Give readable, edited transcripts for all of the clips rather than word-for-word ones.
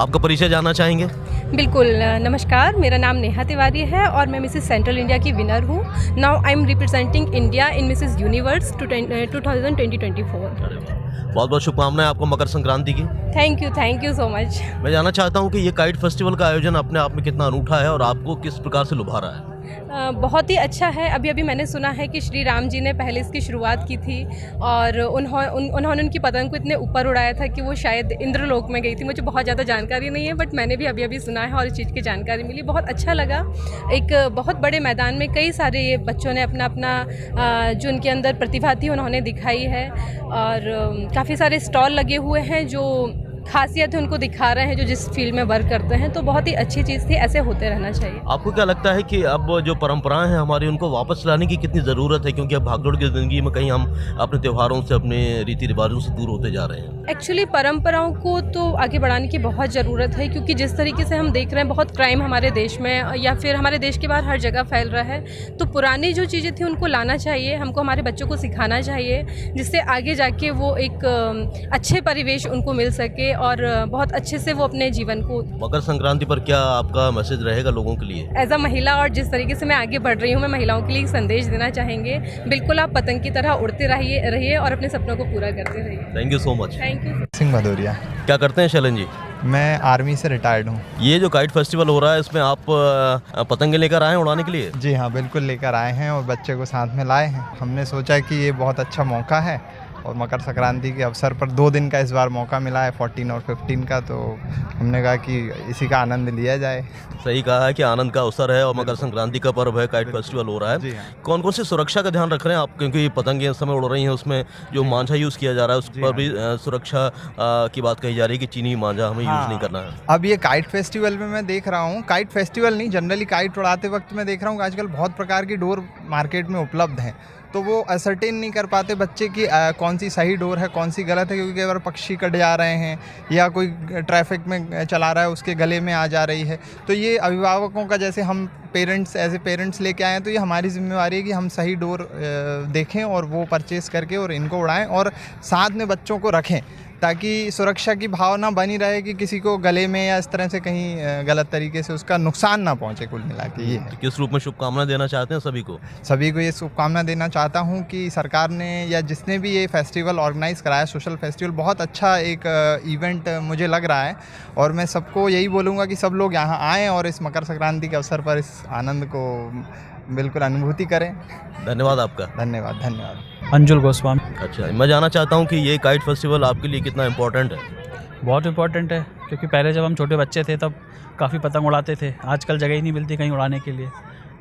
आपका परिचय जानना चाहेंगे? बिल्कुल। नमस्कार, मेरा नाम नेहा तिवारी है और मैं मिसेस सेंट्रल इंडिया की विनर हूँ। Now I am representing India in Mrs universe 2024। बहुत बहुत शुभकामनाएं आपको मकर संक्रांति की। Thank you so much. मैं जानना चाहता हूं कि ये काइट फेस्टिवल का आयोजन अपने आप में कितना अनूठा है और आपको किस प्रकार से लुभा रहा है? बहुत ही अच्छा है। अभी मैंने सुना है कि श्री राम जी ने पहले इसकी शुरुआत की थी और उन्होंने उनकी पतंग को इतने ऊपर उड़ाया था कि वो शायद इंद्रलोक में गई थी। मुझे बहुत ज़्यादा जानकारी नहीं है, बट मैंने भी अभी सुना है और इस चीज़ की जानकारी मिली। बहुत अच्छा लगा। एक बहुत बड़े मैदान में कई सारे बच्चों ने अपना जो उनके अंदर प्रतिभा थी उन्होंने दिखाई है और काफ़ी सारे स्टॉल लगे हुए हैं जो खासियत है उनको दिखा रहे हैं जो जिस फील्ड में वर्क करते हैं। तो बहुत ही अच्छी चीज़ थी, ऐसे होते रहना चाहिए। आपको क्या लगता है कि अब जो परंपराएं हैं हमारी उनको वापस लाने की कितनी ज़रूरत है, क्योंकि अब भागदौड़ की ज़िंदगी में कहीं हम अपने त्योहारों से, अपने रीति रिवाजों से दूर होते जा रहे हैं? एक्चुअली परंपराओं को तो आगे बढ़ाने की बहुत ज़रूरत है, क्योंकि जिस तरीके से हम देख रहे हैं बहुत क्राइम हमारे देश में या फिर हमारे देश के बाहर हर जगह फैल रहा है। तो पुरानी जो चीज़ें थी उनको लाना चाहिए, हमको हमारे बच्चों को सिखाना चाहिए, जिससे आगे जाके वो एक अच्छे परिवेश उनको मिल सके और बहुत अच्छे से वो अपने जीवन को। मकर संक्रांति पर क्या आपका मैसेज रहेगा लोगों के लिए? एज अ महिला और जिस तरीके से मैं आगे बढ़ रही हूँ, मैं महिलाओं के लिए एक संदेश देना चाहेंगे। बिल्कुल आप पतंग की तरह उड़ते रहिए और अपने सपनों को पूरा करते रहिए। Thank you so much. Thank you. Singh Bhadauria. क्या करते हैं शैलन जी? मैं आर्मी से रिटायर्ड हूँ। ये जो काइट फेस्टिवल हो रहा है इसमें आप पतंगे लेकर आए हैं उड़ाने के लिए? जी हाँ, बिल्कुल लेकर आए हैं और बच्चे को साथ में लाए हैं। हमने सोचा कि ये बहुत अच्छा मौका है और मकर संक्रांति के अवसर पर 2 दिन का इस बार मौका मिला है, 14 और 15 का, तो हमने कहा कि इसी का आनंद लिया जाए। सही कहा है कि आनंद का अवसर है और मकर संक्रांति का पर्व है, काइट फेस्टिवल हो रहा है। जी हाँ। कौन कौन सी सुरक्षा का ध्यान रख रहे हैं आप, क्योंकि पतंगे इस समय उड़ रही हैं, उसमें जो मांझा यूज़ किया जा रहा है उस पर भी सुरक्षा की बात कही जा रही है कि चीनी मांझा हमें यूज़ नहीं करना है। अब ये काइट फेस्टिवल में मैं देख रहा हूँ, काइट फेस्टिवल नहीं, जनरली काइट उड़ाते वक्त मैं देख रहा हूँ कि आजकल बहुत प्रकार की डोर मार्केट में उपलब्ध हैं, तो वो असर्टेन नहीं कर पाते बच्चे की कौन सी सही डोर है कौन सी गलत है, क्योंकि कई बार पक्षी कट जा रहे हैं या कोई ट्रैफिक में चला रहा है उसके गले में आ जा रही है। तो ये अभिभावकों का, जैसे हम पेरेंट्स एज ए पेरेंट्स लेके आए हैं, तो ये हमारी जिम्मेवारी है कि हम सही डोर देखें और वो परचेज़ करके और इनको उड़ाएं और साथ में बच्चों को रखें, ताकि सुरक्षा की भावना बनी रहे कि किसी को गले में या इस तरह से कहीं गलत तरीके से उसका नुकसान ना पहुंचे। कुल मिला के ये है। किस रूप में शुभकामनाएं देना चाहते हैं सभी को? सभी को ये शुभकामना देना चाहता हूं कि सरकार ने या जिसने भी ये फेस्टिवल ऑर्गेनाइज़ कराया, सोशल फेस्टिवल, बहुत अच्छा एक इवेंट मुझे लग रहा है और मैं सबको यही बोलूँगा कि सब लोग यहाँ आएँ और इस मकर संक्रांति के अवसर पर इस आनंद को बिल्कुल अनुभूति करें। धन्यवाद आपका। धन्यवाद। अंजुल गोस्वामी। अच्छा, मैं जानना चाहता हूँ कि ये काइट फेस्टिवल आपके लिए कितना इम्पोर्टेंट है? बहुत इम्पोर्टेंट है, क्योंकि पहले जब हम छोटे बच्चे थे तब काफ़ी पतंग उड़ाते थे, आजकल जगह ही नहीं मिलती कहीं उड़ाने के लिए।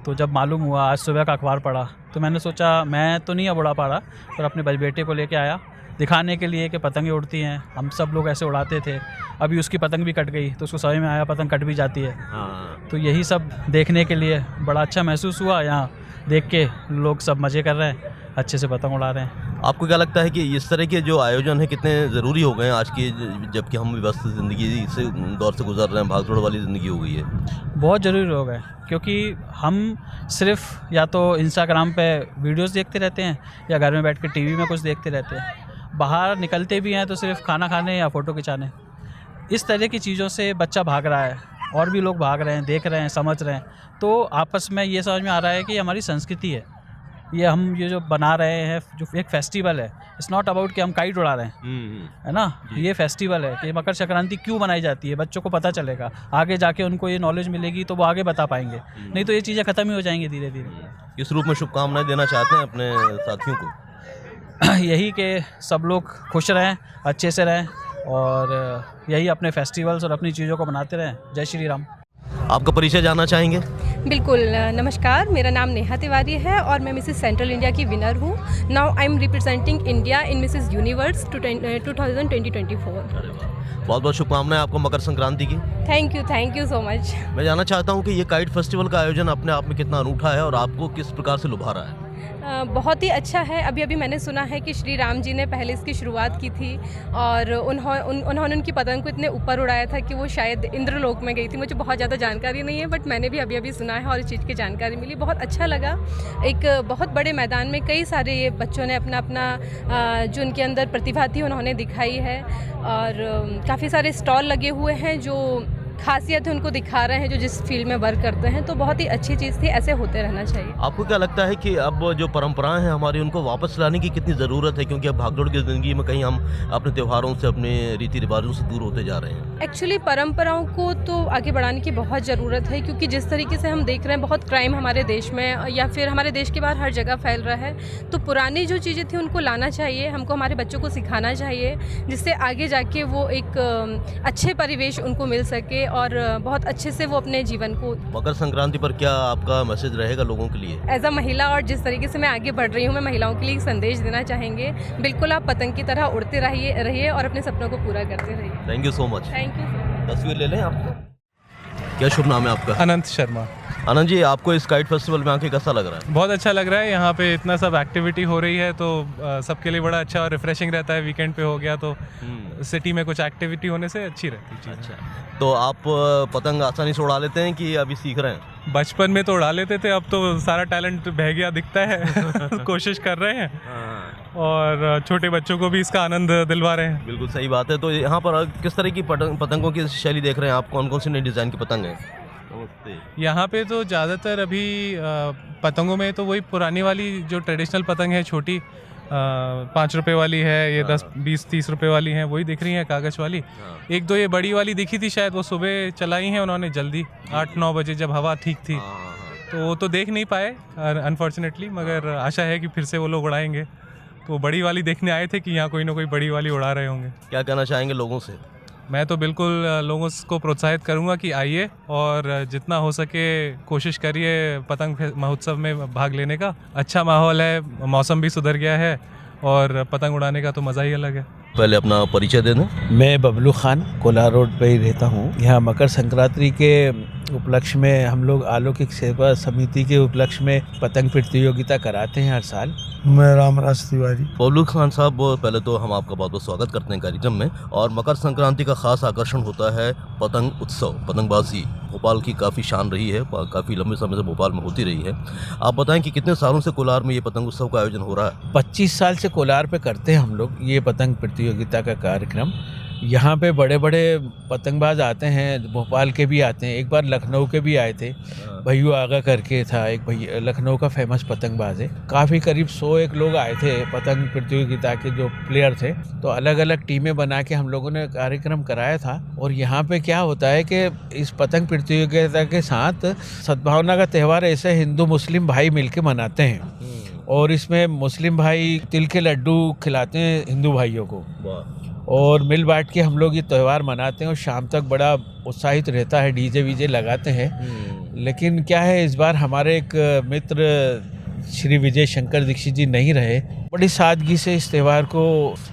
तो जब मालूम हुआ, आज सुबह का अखबार पढ़ा, तो मैंने सोचा मैं तो नहीं अब उड़ा पा रहा, पर अपने बेटे को लेके आया दिखाने के लिए कि पतंगें उड़ती हैं, हम सब लोग ऐसे उड़ाते थे। अभी उसकी पतंग भी कट गई तो उसको समझ में आया पतंग कट भी जाती है। तो यही सब देखने के लिए बड़ा अच्छा महसूस हुआ। यहाँ देख के लोग सब मज़े कर रहे हैं, अच्छे से पतंग उड़ा रहे हैं। आपको क्या लगता है कि इस तरह के जो आयोजन है कितने ज़रूरी हो गए हैं आज की, जबकि हम व्यस्त ज़िंदगी से दौर से गुजर रहे हैं, भागदौड़ वाली ज़िंदगी हो गई है? बहुत ज़रूरी हो गए, क्योंकि हम सिर्फ या तो इंस्टाग्राम पे वीडियोस देखते रहते हैं या घर में बैठ के टीवी में कुछ देखते रहते हैं। बाहर निकलते भी हैं तो सिर्फ खाना खाने या फ़ोटो खिंचाने, इस तरह की चीज़ों से बच्चा भाग रहा है और भी लोग भाग रहे हैं, देख रहे हैं, समझ रहे हैं। तो आपस में ये समझ में आ रहा है कि हमारी संस्कृति है, ये हम ये जो बना रहे हैं, जो एक फेस्टिवल है, इट्स नॉट अबाउट कि हम काइट उड़ा रहे हैं, है ना। ये फेस्टिवल है कि मकर संक्रांति क्यों बनाई जाती है, बच्चों को पता चलेगा, आगे जाके उनको ये नॉलेज मिलेगी तो वो आगे बता पाएंगे, नहीं तो ये चीज़ें ख़त्म ही हो जाएंगी धीरे धीरे। किस रूप में शुभकामनाएं देना चाहते हैं अपने साथियों को? यही कि सब लोग खुश रहें, अच्छे से रहें और यही अपने फेस्टिवल्स और अपनी चीज़ों को बनाते रहें। जय श्री राम। आपका परिचय जानना चाहेंगे? बिल्कुल। नमस्कार, मेरा नाम नेहा तिवारी है और मैं मिसेस सेंट्रल इंडिया की विनर हूँ। Now I am representing India in Mrs universe 2024। बहुत बहुत शुभकामनाएं आपको मकर संक्रांति की। Thank you so much. मैं जानना चाहता हूँ कि ये काइट फेस्टिवल का आयोजन अपने आप में कितना अनूठा है और आपको किस प्रकार से लुभा रहा है? बहुत ही अच्छा है। अभी अभी मैंने सुना है कि श्री राम जी ने पहले इसकी शुरुआत की थी और उन्होंने उनकी पतंग को इतने ऊपर उड़ाया था कि वो शायद इंद्रलोक में गई थी। मुझे बहुत ज़्यादा जानकारी नहीं है, बट मैंने भी अभी अभी सुना है और इस चीज़ की जानकारी मिली। बहुत अच्छा लगा। एक बहुत बड़े मैदान में कई सारे बच्चों ने अपना अपना जो उनके अंदर प्रतिभा थी उन्होंने दिखाई है और काफ़ी सारे स्टॉल लगे हुए हैं जो खासियत है उनको दिखा रहे हैं जो जिस फील्ड में वर्क करते हैं। तो बहुत ही अच्छी चीज़ थी, ऐसे होते रहना चाहिए। आपको क्या लगता है कि अब जो परंपराएं हैं हमारी उनको वापस लाने की कितनी ज़रूरत है, क्योंकि अब भागदौड़ की ज़िंदगी में कहीं हम अपने त्योहारों से अपने रीति रिवाजों से दूर होते जा रहे हैं? एक्चुअली परंपराओं को तो आगे बढ़ाने की बहुत ज़रूरत है, क्योंकि जिस तरीके से हम देख रहे हैं बहुत क्राइम हमारे देश में या फिर हमारे देश के बाहर हर जगह फैल रहा है। तो पुरानी जो चीज़ें थी उनको लाना चाहिए, हमको हमारे बच्चों को सिखाना चाहिए, जिससे आगे जाके वो एक अच्छे परिवेश उनको मिल सके और बहुत अच्छे से वो अपने जीवन को। मकर संक्रांति पर क्या आपका मैसेज रहेगा लोगों के लिए? एज अ महिला और जिस तरीके से मैं आगे बढ़ रही हूँ, मैं महिलाओं के लिए एक संदेश देना चाहेंगे। बिल्कुल आप पतंग की तरह उड़ते रहिए और अपने सपनों को पूरा करते रहिए। Thank you so much. Thank you so much. तस्वीर ले लें आपको। क्या शुभ नाम है आपका? अनंत शर्मा। आनंद जी, आपको इस काइट फेस्टिवल में आके कैसा लग रहा है? बहुत अच्छा लग रहा है। यहाँ पे इतना सब एक्टिविटी हो रही है तो सबके लिए बड़ा अच्छा और रिफ्रेशिंग रहता है। वीकेंड पे हो गया तो सिटी में कुछ एक्टिविटी होने से अच्छी रहती है चीज़। अच्छा, तो आप पतंग आसानी से उड़ा लेते हैं कि अभी सीख रहे हैं? बचपन में तो उड़ा लेते थे, अब तो सारा टैलेंट बह गया दिखता है। कोशिश कर रहे हैं और छोटे बच्चों को भी इसका आनंद दिलवा रहे हैं। बिल्कुल सही बात है। तो यहाँ पर किस तरह की पतंगों की शैली देख रहे हैं आप? कौन कौन सी नई डिज़ाइन की पतंग है? यहाँ पे तो ज़्यादातर अभी पतंगों में तो वही पुरानी वाली जो ट्रेडिशनल पतंग है, छोटी 5 रुपए वाली है, ये 10, 20, 30 रुपए वाली हैं, वही दिख रही हैं कागज़ वाली। एक दो ये बड़ी वाली दिखी थी शायद, वो सुबह चलाई हैं उन्होंने जल्दी 8-9 बजे जब हवा ठीक थी, तो वो तो देख नहीं पाए अनफॉर्चुनेटली, मगर आशा है कि फिर से वो लोग उड़ाएंगे। तो बड़ी वाली देखने आए थे कि यहाँ कोई ना कोई बड़ी वाली उड़ा रहे होंगे। क्या कहना चाहेंगे लोगों से? मैं तो बिल्कुल लोगों को प्रोत्साहित करूंगा कि आइए और जितना हो सके कोशिश करिए पतंग महोत्सव में भाग लेने का। अच्छा माहौल है, मौसम भी सुधर गया है और पतंग उड़ाने का तो मज़ा ही अलग है। पहले अपना परिचय दे दें। मैं बबलू खान कोलार रोड पे ही रहता हूँ। यहाँ मकर संक्रांति के उपलक्ष्य में हम लोग अलौकिक सेवा समिति के उपलक्ष्य में पतंग प्रतियोगिता कराते हैं हर साल। मैं रामराज तिवारी। बबलू खान साहब, पहले तो हम आपका बहुत बहुत स्वागत करते हैं कार्यक्रम में। और मकर संक्रांति का खास आकर्षण होता है पतंग उत्सव, पतंगबाजी। भोपाल की काफ़ी शान रही है, काफ़ी लंबे समय से भोपाल में होती रही है। आप बताएं कि कितने सालों से कोलार में ये पतंग उत्सव का आयोजन हो रहा है? 25 साल से कोलार पे करते हैं हम लोग ये पतंग प्रतियोगिता का कार्यक्रम। यहाँ पे बड़े बड़े पतंगबाज आते हैं, भोपाल के भी आते हैं, एक बार लखनऊ के भी आए थे। भैयू आगा करके था एक, भैया लखनऊ का फेमस पतंगबाज है। काफ़ी करीब 101 लोग आए थे पतंग प्रतियोगिता के जो प्लेयर थे। तो अलग अलग टीमें बना के हम लोगों ने कार्यक्रम कराया था। और यहाँ पे क्या होता है कि इस पतंग प्रतियोगिता के साथ सद्भावना का त्यौहार ऐसे हिंदू मुस्लिम भाई मिलके मनाते हैं। और इसमें मुस्लिम भाई तिल के लड्डू खिलाते हैं हिंदू भाइयों को, और मिल बांट के हम लोग ये त्यौहार मनाते हैं। और शाम तक बड़ा उत्साहित रहता है, डीजे वीजे लगाते हैं। लेकिन क्या है, इस बार हमारे एक मित्र श्री विजय शंकर दीक्षित जी नहीं रहे। बड़ी सादगी से इस त्यौहार को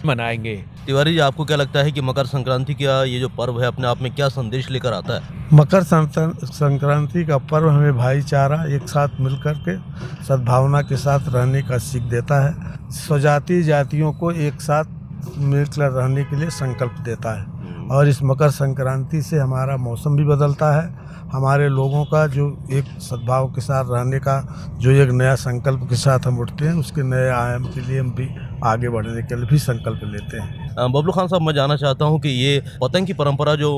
मनाएंगे। तिवारी जी, आपको क्या लगता है कि मकर संक्रांति का ये जो पर्व है अपने आप में क्या संदेश लेकर आता है? मकर संक्रांति का पर्व हमें भाईचारा, एक साथ मिलकर के सद्भावना के साथ रहने का सीख देता है। स्वजातीय जातियों को एक साथ मिलकर रहने के लिए संकल्प देता है। और इस मकर संक्रांति से हमारा मौसम भी बदलता है। हमारे लोगों का जो एक सद्भाव के साथ रहने का जो एक नया संकल्प के साथ हम उठते हैं, उसके नए आयाम के लिए हम भी आगे बढ़ने के लिए भी संकल्प लेते हैं। बबलू खान साहब, मैं जानना चाहता हूं कि ये पतंग की परंपरा जो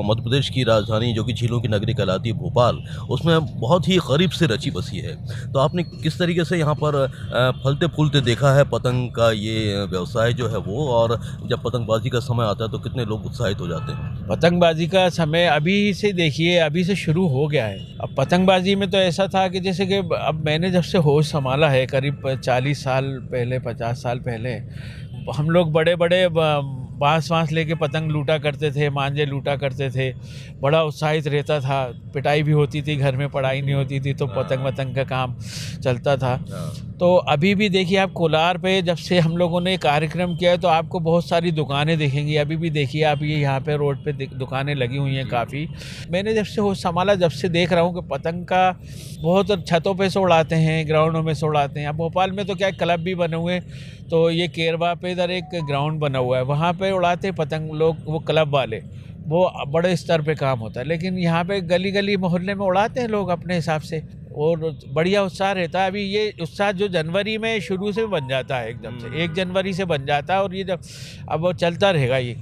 मध्य प्रदेश की राजधानी जो कि झीलों की नगरी कहलाती है भोपाल, उसमें बहुत ही करीब से रची बसी है। तो आपने किस तरीके से यहाँ पर फलते फूलते देखा है पतंग का ये व्यवसाय जो है वो, और जब पतंगबाजी का समय आता है तो कितने लोग उत्साहित हो जाते हैं? पतंगबाजी का समय अभी से देखिए, अभी से शुरू हो गया है। अब पतंगबाजी में तो ऐसा था कि जैसे कि अब मैंने जब से होश संभाला है, करीब 40 साल पहले, 50 साल पहले, हम लोग बड़े बड़े बांस वांस लेके पतंग लूटा करते थे, मांझे लूटा करते थे, बड़ा उत्साहित रहता था। पिटाई भी होती थी, घर में पढ़ाई नहीं होती थी तो पतंग वतंग का काम चलता था। तो अभी भी देखिए आप कोलार पे जब से हम लोगों ने कार्यक्रम किया है तो आपको बहुत सारी दुकानें दिखेंगी। अभी भी देखिए आप ये यहाँ पे रोड पे दुकानें लगी हुई हैं काफ़ी। मैंने जब से होश संभाला जब से देख रहा हूँ कि पतंग का बहुत छतों पे से उड़ाते हैं, ग्राउंडों में से उड़ाते हैं। अब भोपाल में तो क्या क्लब भी बने हुए हैं, तो ये केरवा पे इधर एक ग्राउंड बना हुआ है, वहाँ पे उड़ाते पतंग लोग, वो क्लब वाले, वो बड़े स्तर पे काम होता है। लेकिन यहाँ पे गली गली मोहल्ले में उड़ाते हैं लोग अपने हिसाब से और बढ़िया उत्साह रहता है। अभी ये उत्साह जो जनवरी में शुरू से बन जाता है, एकदम से 1 जनवरी से बन जाता है और ये जब अब वो चलता रहेगा ये।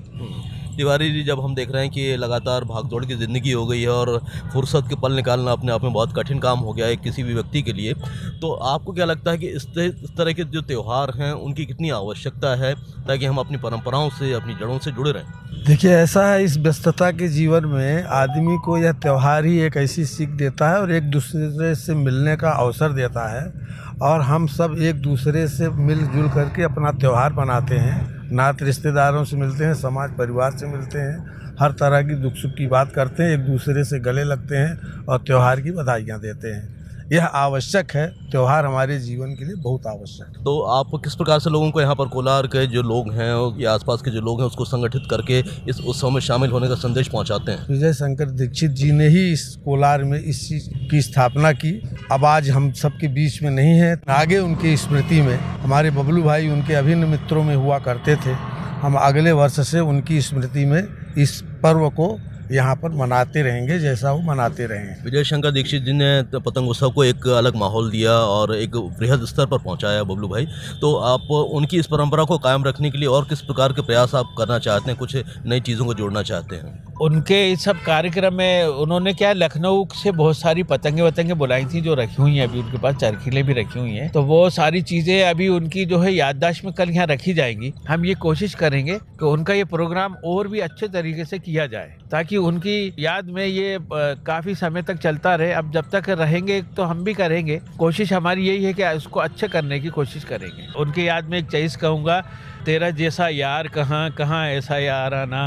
तिवारी जी, जब हम देख रहे हैं कि लगातार भागदौड़ की ज़िंदगी हो गई है और फुर्सत के पल निकालना अपने आप में बहुत कठिन काम हो गया है किसी भी व्यक्ति के लिए, तो आपको क्या लगता है कि इस तरह के जो त्यौहार हैं उनकी कितनी आवश्यकता है ताकि हम अपनी परंपराओं से, अपनी जड़ों से जुड़े रहें? देखिए, ऐसा है, इस व्यस्तता के जीवन में आदमी को यह त्यौहार ही एक ऐसी सीख देता है और एक दूसरे से मिलने का अवसर देता है। और हम सब एक दूसरे से मिलजुल करके अपना त्यौहार मनाते हैं, नात रिश्तेदारों से मिलते हैं, समाज परिवार से मिलते हैं, हर तरह की दुख सुख की बात करते हैं, एक दूसरे से गले लगते हैं और त्यौहार की बधाइयाँ देते हैं। यह आवश्यक है, त्यौहार हमारे जीवन के लिए बहुत आवश्यक है। तो आप किस प्रकार से लोगों को यहाँ पर कोलार के जो लोग हैं या आसपास के जो लोग हैं उसको संगठित करके इस उत्सव में शामिल होने का संदेश पहुँचाते हैं? विजय शंकर दीक्षित जी ने ही इस कोलार में इस चीज़ की स्थापना की। अब आज हम सबके बीच में नहीं है, आगे उनकी स्मृति में हमारे बबलू भाई उनके अभिन्न मित्रों में हुआ करते थे। हम अगले वर्ष से उनकी स्मृति में इस पर्व को यहाँ पर मनाते रहेंगे जैसा वो मनाते रहें। विजय शंकर दीक्षित जी ने पतंग उत्सव को एक अलग माहौल दिया और एक बृहद स्तर पर पहुँचाया बबलू भाई, तो आप उनकी इस परंपरा को कायम रखने के लिए और किस प्रकार के प्रयास आप करना चाहते हैं, कुछ नई चीज़ों को जोड़ना चाहते हैं? उनके इस सब कार्यक्रम में उन्होंने क्या लखनऊ से बहुत सारी पतंगे बुलाई थी जो रखी हुई हैं, अभी उनके पास चरखीलें भी रखी हुई हैं, तो वो सारी चीज़ें अभी उनकी जो है याददाश्त में कल यहाँ रखी जाएंगी। हम ये कोशिश करेंगे कि उनका ये प्रोग्राम और भी अच्छे तरीके से किया जाए ताकि उनकी याद में ये काफ़ी समय तक चलता रहे। अब जब तक रहेंगे तो हम भी करेंगे, कोशिश हमारी यही है कि उसको अच्छे करने की कोशिश करेंगे। उनके याद में एक चीज़ कहूँगा, तेरा जैसा यार कहाँ कहाँ ऐसा यार आना,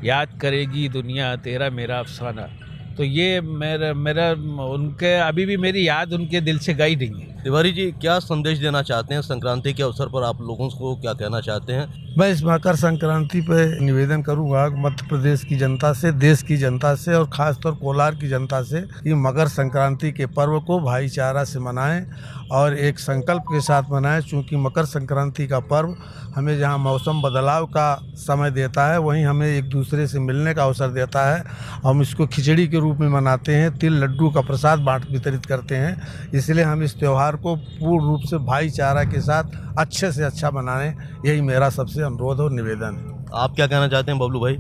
याद करेगी दुनिया तेरा मेरा अफसाना। तो ये मेरा उनके अभी भी मेरी याद उनके दिल से गई नहीं है। तिवारी जी, क्या संदेश देना चाहते हैं संक्रांति के अवसर पर, आप लोगों को क्या कहना चाहते हैं? मैं इस मकर संक्रांति पे निवेदन करूंगा मध्य प्रदेश की जनता से, देश की जनता से और ख़ासतौर कोलार की जनता से कि मकर संक्रांति के पर्व को भाईचारा से मनाएं और एक संकल्प के साथ मनाएं। चूँकि मकर संक्रांति का पर्व हमें जहां मौसम बदलाव का समय देता है, वहीं हमें एक दूसरे से मिलने का अवसर देता है। हम इसको खिचड़ी के रूप में मनाते हैं, तिल लड्डू का प्रसाद वितरित करते हैं। इसलिए हम इस त्यौहार को पूर्ण रूप से भाईचारा के साथ अच्छे से अच्छा मनाएं, यही मेरा सबसे अनुरोध और निवेदन है। आप क्या कहना चाहते हैं बबलू भाई?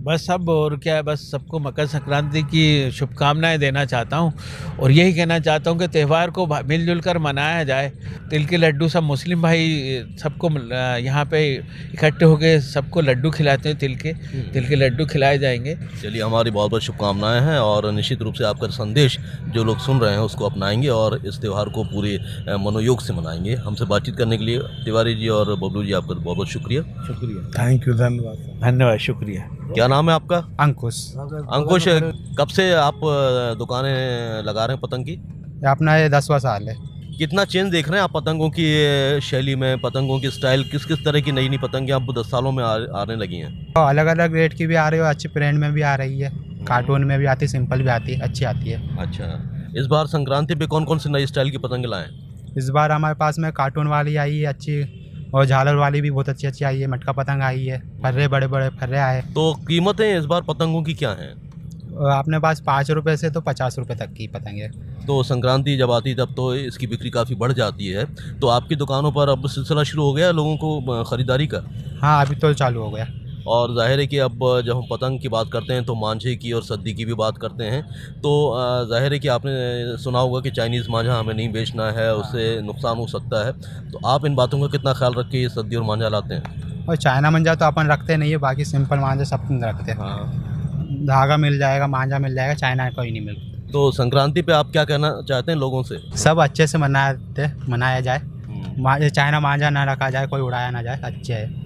बस सब और क्या है, बस सबको मकर संक्रांति की शुभकामनाएं देना चाहता हूं और यही कहना चाहता हूं कि त्यौहार को मिलजुल कर मनाया जाए। तिल के लड्डू सब मुस्लिम भाई सबको यहाँ पे इकट्ठे होकर सबको लड्डू खिलाते हैं, तिल के लड्डू खिलाए जाएंगे। चलिए, हमारी बहुत बहुत शुभकामनाएं हैं और निश्चित रूप से आपका संदेश जो लोग सुन रहे हैं उसको अपनाएंगे और इस त्यौहार को पूरे मनोयोग से मनाएंगे। हमसे बातचीत करने के लिए तिवारी जी और बबलू जी, आपका बहुत बहुत शुक्रिया। थैंक यू, धन्यवाद, शुक्रिया। क्या नाम है आपका? अंकुश। अंकुश, कब से आप दुकानें लगा रहे हैं पतंग की? अपना ये 10वां साल है। कितना चेंज देख रहे हैं आप पतंगों की शैली में, पतंगों की स्टाइल, किस किस तरह की नई नई पतंगें आप 10 सालों में आने लगी हैं? अलग अलग रेट की भी आ रही है, अच्छी ब्रांड में भी आ रही है, कार्टून में भी आती है, सिंपल भी आती है, अच्छी आती है। अच्छा, इस बार संक्रांति पे कौन कौन सी नई स्टाइल की पतंग लाएं? इस बार हमारे पास में कार्टून वाली आई है अच्छी, और झालर वाली भी बहुत अच्छी अच्छी आई है, मटका पतंग आई है, फर्रे बड़े बड़े फर्रे आए। तो कीमतें इस बार पतंगों की क्या हैं? अपने पास 5 रुपये से तो 50 रुपये तक की पतंग है। तो संक्रांति जब आती तब तो इसकी बिक्री काफ़ी बढ़ जाती है, तो आपकी दुकानों पर अब सिलसिला शुरू हो गया लोगों को ख़रीदारी का? हाँ, अभी तो चालू हो गया। और जाहिर है कि अब जब हम पतंग की बात करते हैं तो मांझे की और सद्दी की भी बात करते हैं, तो जाहिर है कि आपने सुना होगा कि चाइनीज़ मांझा हमें नहीं बेचना है, उससे नुकसान हो सकता है। तो आप इन बातों का कितना ख्याल रख के ये सद्दी और मांझा लाते हैं? और चाइना मांझा तो अपन रखते नहीं है, बाकी सिंपल मांझा सब रखते हैं। हाँ, धागा मिल जाएगा, मांझा मिल जाएगा, चाइना कोई नहीं मिलता। तो संक्रांति पे आप क्या कहना चाहते हैं लोगों से? सब अच्छे से मनाया जाए, चाइना मांझा ना रखा जाए, कोई उड़ाया ना जाए, अच्छे है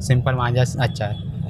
सिंपल मांझा अच्छा है।